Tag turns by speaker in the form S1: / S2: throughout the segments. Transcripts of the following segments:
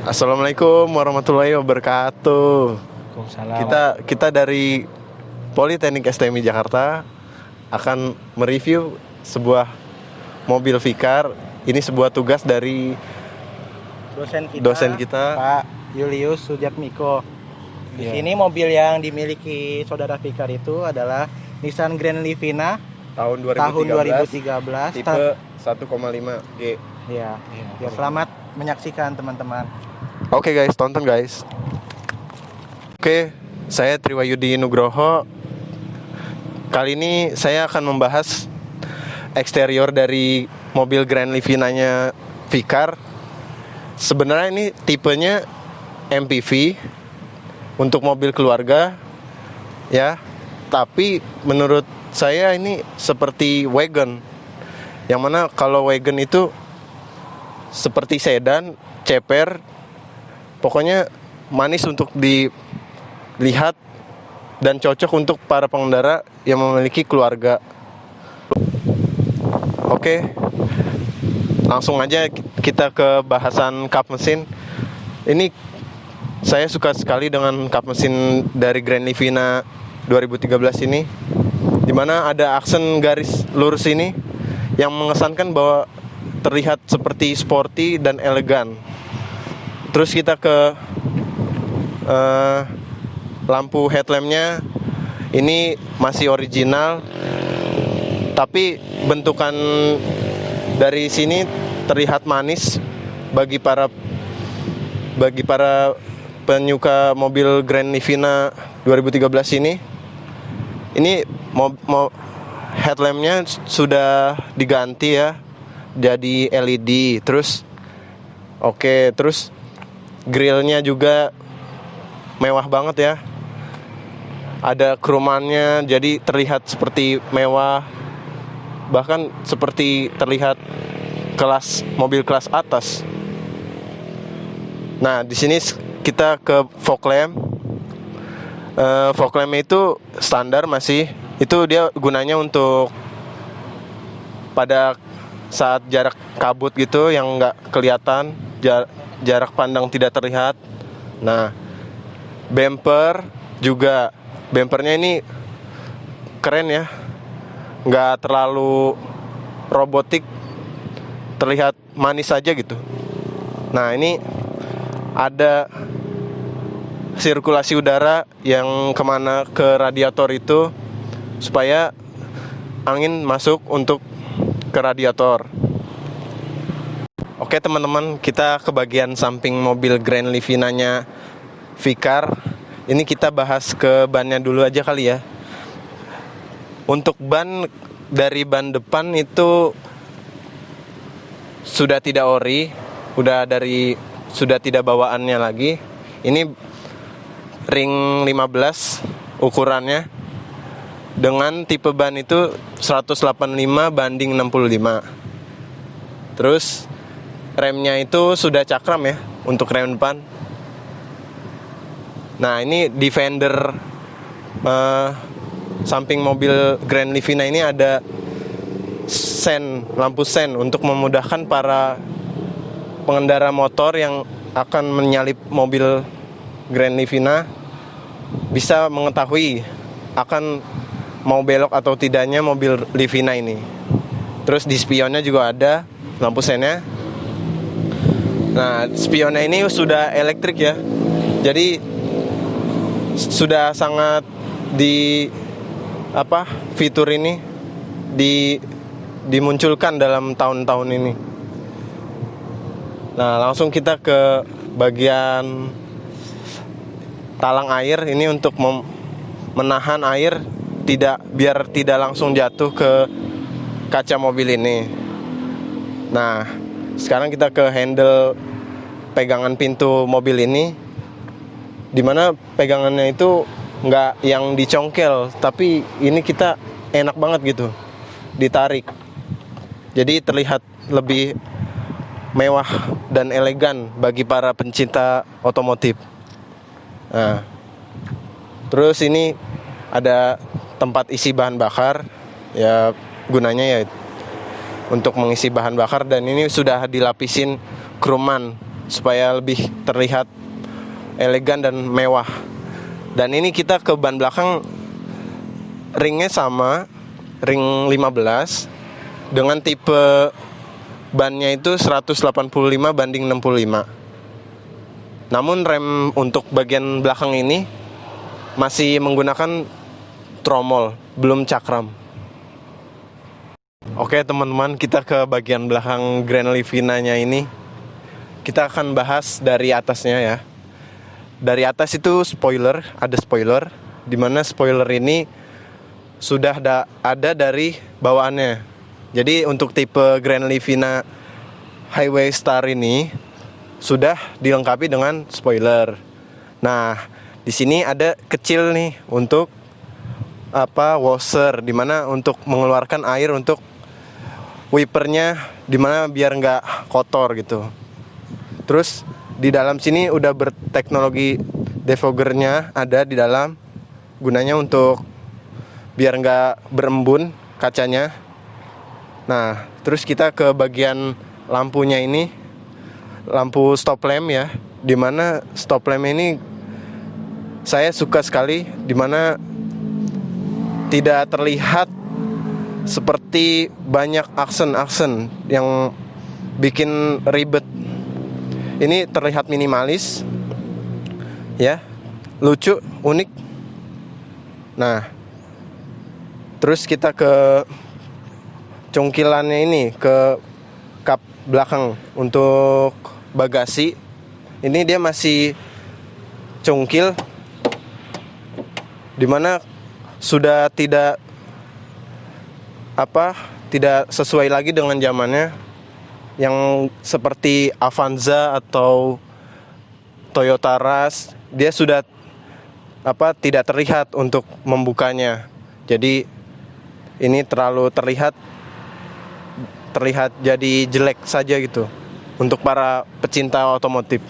S1: Assalamualaikum warahmatullahi wabarakatuh.
S2: Waalaikumsalam.
S1: Kita dari Politeknik STMI Jakarta akan mereview sebuah mobil Vicar. Ini sebuah tugas dari dosen kita.
S2: Pak Julius Sujatmiko. Di
S1: Iya.
S2: sini mobil yang dimiliki saudara Vicar itu adalah Nissan Grand Livina
S1: Tahun
S2: tahun
S1: 2013,
S2: 2013.
S1: tipe 1,5G.
S2: Ya, selamat menyaksikan teman-teman.
S1: Oke guys, tonton guys. Oke, saya Triwayudi Nugroho. Kali ini saya akan membahas eksterior dari mobil Grand Livina-nya Vicar. Sebenarnya ini tipenya MPV untuk mobil keluarga, ya. Tapi menurut saya ini seperti wagon. Yang mana kalau wagon itu seperti sedan, ceper, pokoknya manis untuk dilihat dan cocok untuk para pengendara yang memiliki keluarga. Oke, langsung aja kita ke bahasan kap mesin. Ini saya suka sekali dengan kap mesin dari Grand Livina 2013 ini, dimana ada aksen garis lurus ini yang mengesankan bahwa terlihat seperti sporty dan elegan. Terus kita ke lampu headlampnya, ini masih original, tapi bentukan dari sini terlihat manis bagi para penyuka mobil Grand Livina 2013 ini. Ini headlampnya sudah diganti ya, jadi LED. Terus grillnya juga mewah banget ya. Ada kromannya, jadi terlihat seperti mewah, bahkan seperti terlihat mobil kelas atas. Nah, di sini kita ke fog lamp. Fog lamp itu standar masih. Itu dia gunanya untuk pada saat jarak kabut gitu yang nggak kelihatan, jarak pandang tidak terlihat. Nah, bumpernya ini keren ya, nggak terlalu robotik, terlihat manis aja gitu. Nah, ini ada sirkulasi udara yang kemana ke radiator itu supaya angin masuk untuk ke radiator. Oke teman-teman, kita ke bagian samping mobil Grand Livina-nya Vicar. Ini kita bahas ke bannya dulu aja kali ya. Untuk ban, dari ban depan itu sudah tidak ori, sudah tidak bawaannya lagi. Ini ring 15 ukurannya, dengan tipe ban itu 185 banding 65. Terus remnya itu sudah cakram ya untuk rem depan. Nah, ini di fender samping mobil Grand Livina ini ada lampu sen untuk memudahkan para pengendara motor yang akan menyalip mobil Grand Livina bisa mengetahui akan mau belok atau tidaknya mobil Livina ini. Terus di spionnya juga ada lampu sennya. Nah, spionnya ini sudah elektrik ya. Jadi sudah sangat fitur ini dimunculkan dalam tahun-tahun ini. Nah, langsung kita ke bagian talang air ini untuk menahan air biar tidak langsung jatuh ke kaca mobil ini. Nah, sekarang kita ke handle pegangan pintu mobil ini, dimana pegangannya itu nggak yang dicongkel, tapi ini kita enak banget gitu ditarik, jadi terlihat lebih mewah dan elegan bagi para pencinta otomotif. Nah, terus ini ada tempat isi bahan bakar, ya gunanya ya untuk mengisi bahan bakar, dan ini sudah dilapisin kroman supaya lebih terlihat elegan dan mewah. Dan ini kita ke ban belakang, ringnya sama, ring 15 dengan tipe bannya itu 185 banding 65. Namun rem untuk bagian belakang ini masih menggunakan tromol, belum cakram. Oke teman-teman, kita ke bagian belakang Grand Livina-nya ini. Kita akan bahas dari atasnya ya. Dari atas itu spoiler, ada spoiler, dimana spoiler ini sudah ada dari bawaannya. Jadi untuk tipe Grand Livina Highway Star ini sudah dilengkapi dengan spoiler. Nah, di sini ada kecil nih untuk washer, dimana untuk mengeluarkan air untuk wipernya, dimana biar nggak kotor gitu. Terus di dalam sini udah berteknologi defoggernya ada di dalam, gunanya untuk biar nggak berembun kacanya. Nah, terus kita ke bagian lampunya ini, lampu stop lamp ya, dimana stop lamp ini saya suka sekali, dimana tidak terlihat seperti banyak aksen-aksen yang bikin ribet. Ini terlihat minimalis ya, lucu, unik. Nah, terus kita ke congkilannya ini, ke kap belakang untuk bagasi. Ini dia masih congkil, dimana sudah tidak sesuai lagi dengan zamannya, yang seperti Avanza atau Toyota Rush. Dia sudah tidak terlihat untuk membukanya. Jadi ini terlalu terlihat jadi jelek saja gitu untuk para pecinta otomotif.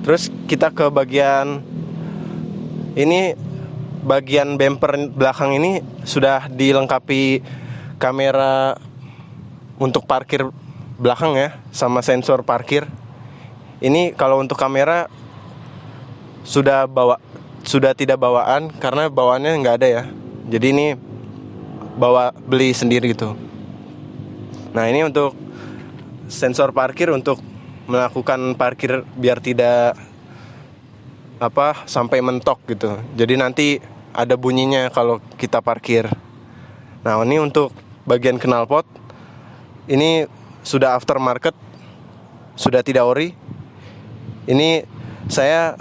S1: Terus kita ke bagian ini, bagian bumper belakang ini sudah dilengkapi kamera untuk parkir belakang ya, sama sensor parkir. Ini kalau untuk kamera sudah tidak bawaan, karena bawaannya nggak ada ya. Jadi ini beli sendiri gitu. Nah, ini untuk sensor parkir untuk melakukan parkir biar tidak sampai mentok gitu. Jadi nanti ada bunyinya kalau kita parkir. Nah, ini untuk bagian knalpot ini sudah aftermarket, sudah tidak ori. Ini saya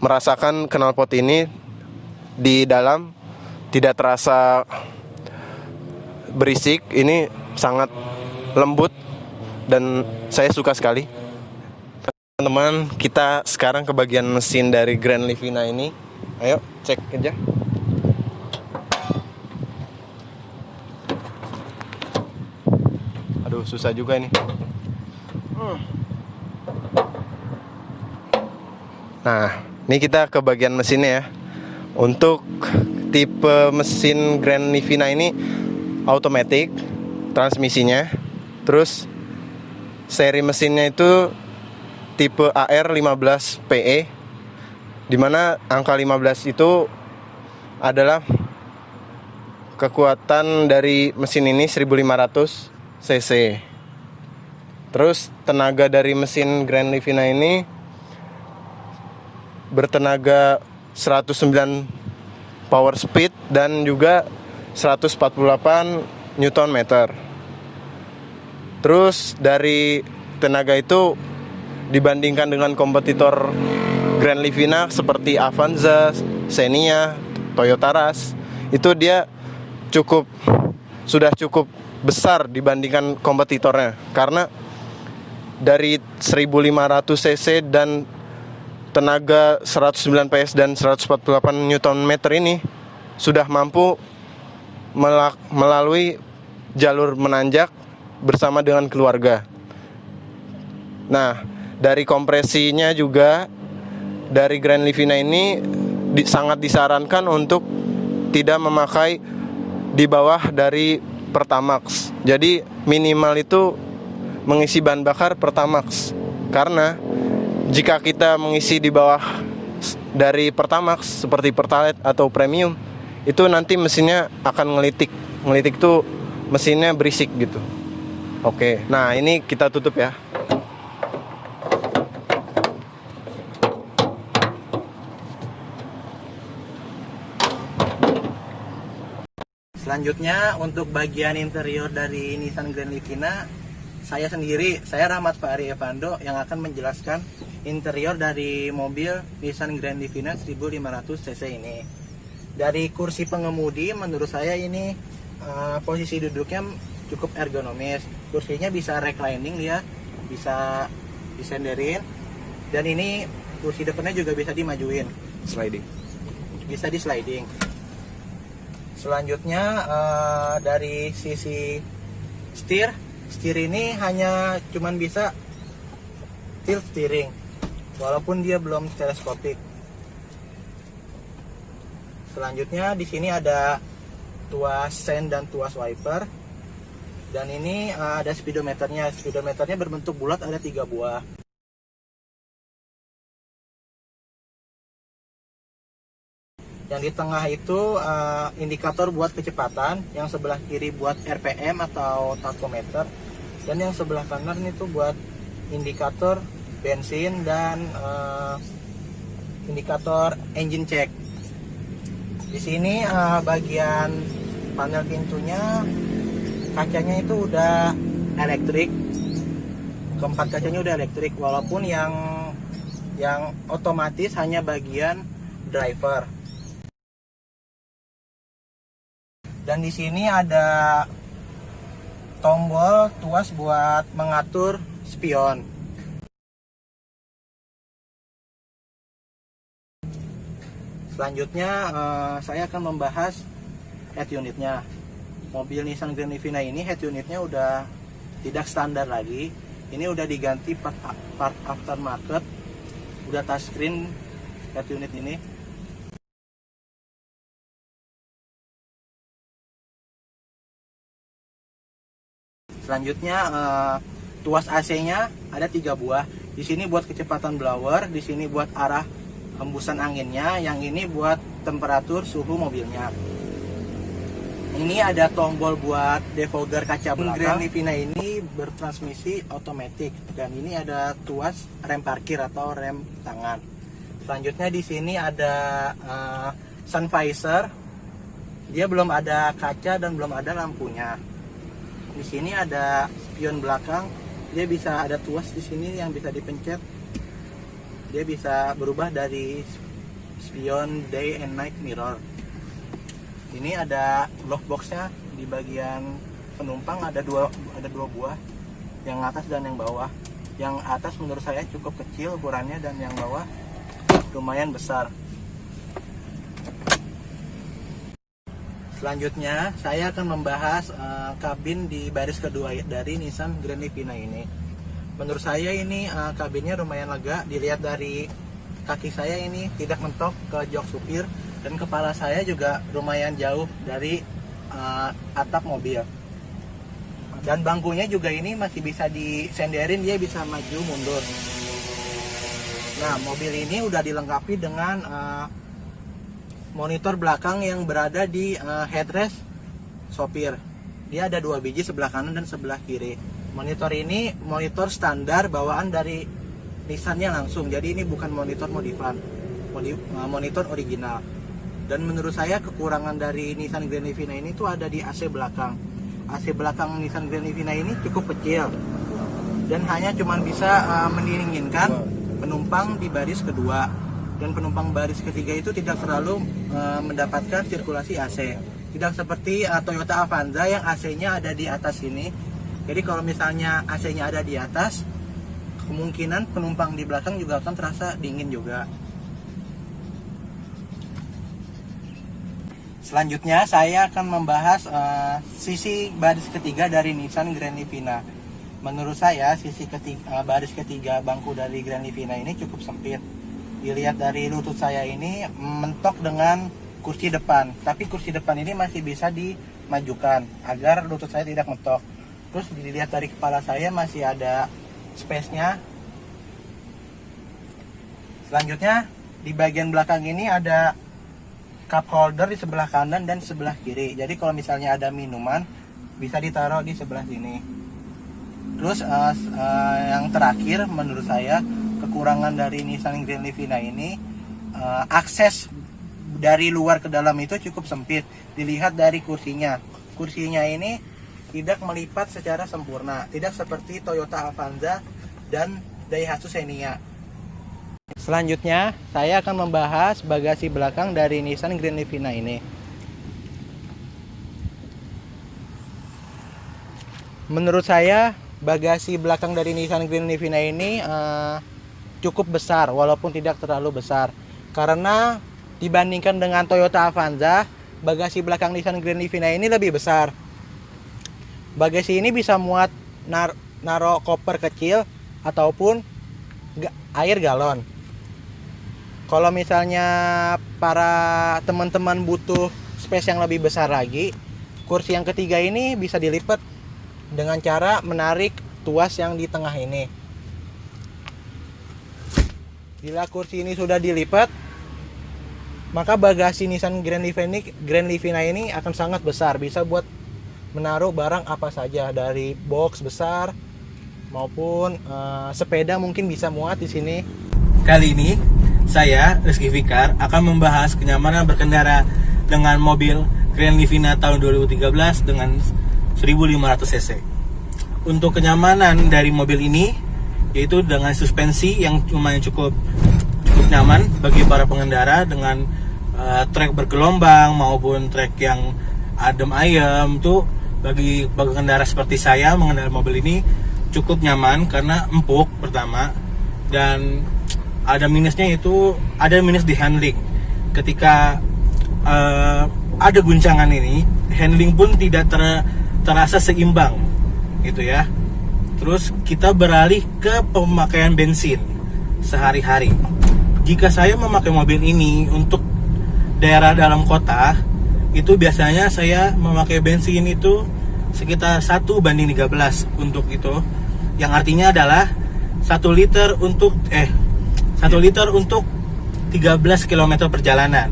S1: merasakan knalpot ini di dalam tidak terasa berisik. Ini sangat lembut dan saya suka sekali. Teman-teman, kita sekarang ke bagian mesin dari Grand Livina ini. Ayo cek aja. Aduh, susah juga ini. Nah, ini kita ke bagian mesinnya ya. Untuk tipe mesin Grand Livina ini automatic transmisinya. Terus seri mesinnya itu tipe AR15PE, dimana angka 15 itu adalah kekuatan dari mesin ini 1500 cc. Terus tenaga dari mesin Grand Livina ini bertenaga 109 power speed dan juga 148 Newton meter. Terus dari tenaga itu dibandingkan dengan kompetitor Grand Livina seperti Avanza, Xenia, Toyota Rush, itu dia sudah cukup besar dibandingkan kompetitornya, karena dari 1500 cc dan tenaga 109 PS dan 148 Nm ini sudah mampu melalui jalur menanjak bersama dengan keluarga. Nah, dari kompresinya juga dari Grand Livina ini sangat disarankan untuk tidak memakai di bawah dari Pertamax. Jadi minimal itu mengisi bahan bakar Pertamax. Karena jika kita mengisi di bawah dari Pertamax seperti Pertalite atau Premium, itu nanti mesinnya akan ngelitik. Ngelitik tuh mesinnya berisik gitu. Oke, nah ini kita tutup ya.
S2: Selanjutnya untuk bagian interior dari Nissan Grand Livina, saya Rahmat Fahri Evando yang akan menjelaskan interior dari mobil Nissan Grand Livina 1500 cc ini. Dari kursi pengemudi menurut saya ini posisi duduknya cukup ergonomis. Kursinya bisa reclining, dia bisa disenderin, dan ini kursi depannya juga bisa dimajuin, bisa di sliding. Selanjutnya dari sisi setir ini hanya cuman bisa tilt steering, walaupun dia belum teleskopik. Selanjutnya di sini ada tuas sen dan tuas wiper, dan ini ada speedometernya. Speedometernya berbentuk bulat, ada 3 buah. Yang di tengah itu indikator buat kecepatan, yang sebelah kiri buat RPM atau tachometer, dan yang sebelah kanan itu buat indikator bensin dan indikator engine check. Di sini bagian panel pintunya, kacanya itu udah elektrik. Keempat kacanya udah elektrik, walaupun yang otomatis hanya bagian driver. Dan di sini ada tombol tuas buat mengatur spion. Selanjutnya saya akan membahas head unitnya. Mobil Nissan Grand Livina ini head unitnya udah tidak standar lagi. Ini udah diganti part aftermarket, udah touchscreen head unit ini. Selanjutnya tuas AC-nya ada 3 buah. Di sini buat kecepatan blower, di sini buat arah hembusan anginnya, yang ini buat temperatur suhu mobilnya. Ini ada tombol buat defogger kaca belakang. Grand Livina ini bertransmisi otomatis, dan ini ada tuas rem parkir atau rem tangan. Selanjutnya di sini ada sun visor. Dia belum ada kaca dan belum ada lampunya. Di sini ada spion belakang, dia bisa ada tuas di sini yang bisa dipencet. Dia bisa berubah dari spion day and night mirror. Ini ada lockboxnya di bagian penumpang, ada dua buah, yang atas dan yang bawah. Yang atas menurut saya cukup kecil ukurannya, dan yang bawah lumayan besar. Selanjutnya saya akan membahas kabin di baris kedua dari Nissan Grand Livina ini. Menurut saya ini kabinnya lumayan lega. Dilihat dari kaki saya ini tidak mentok ke jok supir, dan kepala saya juga lumayan jauh dari atap mobil. Dan bangkunya juga ini masih bisa disenderin, dia bisa maju mundur. Nah, mobil ini udah dilengkapi dengan monitor belakang yang berada di headrest sopir. Dia ada 2 biji, sebelah kanan dan sebelah kiri. Monitor ini monitor standar bawaan dari Nissan-nya langsung, jadi ini bukan monitor modifan, monitor original. Dan menurut saya kekurangan dari Nissan Grand Livina ini tuh ada di AC belakang. AC belakang Nissan Grand Livina ini cukup kecil, dan hanya cuma bisa mendinginkan penumpang di baris kedua. Dan penumpang baris ketiga itu tidak terlalu mendapatkan sirkulasi AC. Tidak seperti Toyota Avanza yang AC-nya ada di atas sini. Jadi kalau misalnya AC-nya ada di atas, kemungkinan penumpang di belakang juga akan terasa dingin juga. Selanjutnya saya akan membahas sisi baris ketiga dari Nissan Grand Livina. Menurut saya sisi baris ketiga bangku dari Grand Livina ini cukup sempit. Dilihat dari lutut saya ini mentok dengan kursi depan, tapi kursi depan ini masih bisa dimajukan agar lutut saya tidak mentok. Terus dilihat dari kepala saya masih ada space-nya. Selanjutnya di bagian belakang ini ada cup holder di sebelah kanan dan sebelah kiri. Jadi kalau misalnya ada minuman bisa ditaruh di sebelah sini. Terus yang terakhir menurut saya kekurangan dari Nissan Grand Livina ini, akses dari luar ke dalam itu cukup sempit. Dilihat dari kursinya. Kursinya ini tidak melipat secara sempurna, tidak seperti Toyota Avanza dan Daihatsu Xenia. Selanjutnya, saya akan membahas bagasi belakang dari Nissan Grand Livina ini. Menurut saya, bagasi belakang dari Nissan Grand Livina ini cukup besar, walaupun tidak terlalu besar. Karena dibandingkan dengan Toyota Avanza, bagasi belakang Nissan Grand Livina ini lebih besar. Bagasi ini bisa muat naruh koper kecil ataupun air galon. Kalau misalnya para teman-teman butuh space yang lebih besar lagi, kursi yang ketiga ini bisa dilipat dengan cara menarik tuas yang di tengah ini. Bila kursi ini sudah dilipat, maka bagasi Nissan Grand Livina ini akan sangat besar, bisa buat menaruh barang apa saja, dari box besar maupun sepeda mungkin bisa muat di sini.
S3: Kali ini saya, Rizky Fikar, akan membahas kenyamanan berkendara dengan mobil Grand Livina tahun 2013 dengan 1500 cc. Untuk kenyamanan dari mobil ini, yaitu dengan suspensi yang lumayan cukup nyaman bagi para pengendara dengan trek bergelombang maupun trek yang adem ayem. Tuh bagi pengendara seperti saya mengendarai mobil ini cukup nyaman karena empuk pertama, dan ada minusnya, itu ada minus di handling. Ketika ada guncangan ini, handling pun tidak terasa seimbang gitu ya. Terus kita beralih ke pemakaian bensin sehari-hari. Jika saya memakai mobil ini untuk daerah dalam kota, itu biasanya saya memakai bensin itu sekitar 1:13 untuk itu, yang artinya adalah 1 liter untuk 13 km perjalanan.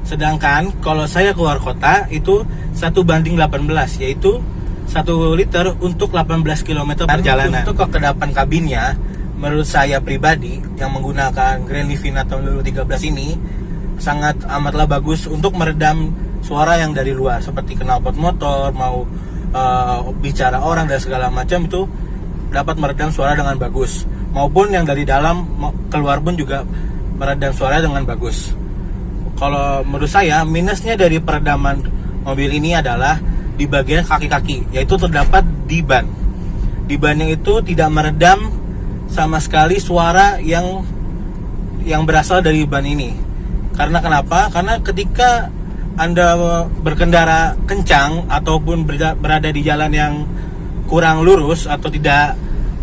S3: Sedangkan kalau saya keluar kota itu 1:18, yaitu 1 liter untuk 18 km perjalanan. Untuk kekedapan kabinnya, menurut saya pribadi yang menggunakan Grand Livina tahun 2013 ini sangat amatlah bagus untuk meredam suara yang dari luar, seperti knalpot motor, mau bicara orang dan segala macam, itu dapat meredam suara dengan bagus. Maupun yang dari dalam keluar pun juga meredam suara dengan bagus. Kalau menurut saya minusnya dari peredaman mobil ini adalah di bagian kaki-kaki, yaitu terdapat di ban. Di bannya itu tidak meredam sama sekali suara yang berasal dari ban ini. Karena kenapa? Karena ketika Anda berkendara kencang ataupun berada di jalan yang kurang lurus atau tidak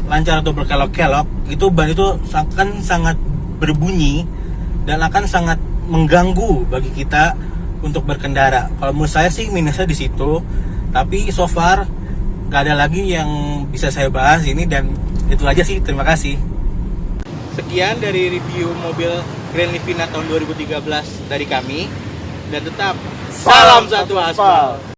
S3: lancar atau berkelok-kelok, itu ban itu akan sangat berbunyi dan akan sangat mengganggu bagi kita untuk berkendara. Kalau menurut saya sih minusnya di situ, tapi so far gak ada lagi yang bisa saya bahas ini, dan itu aja sih. Terima kasih. Sekian dari review mobil Grand Livina tahun 2013 dari kami, dan tetap salam satu aspal.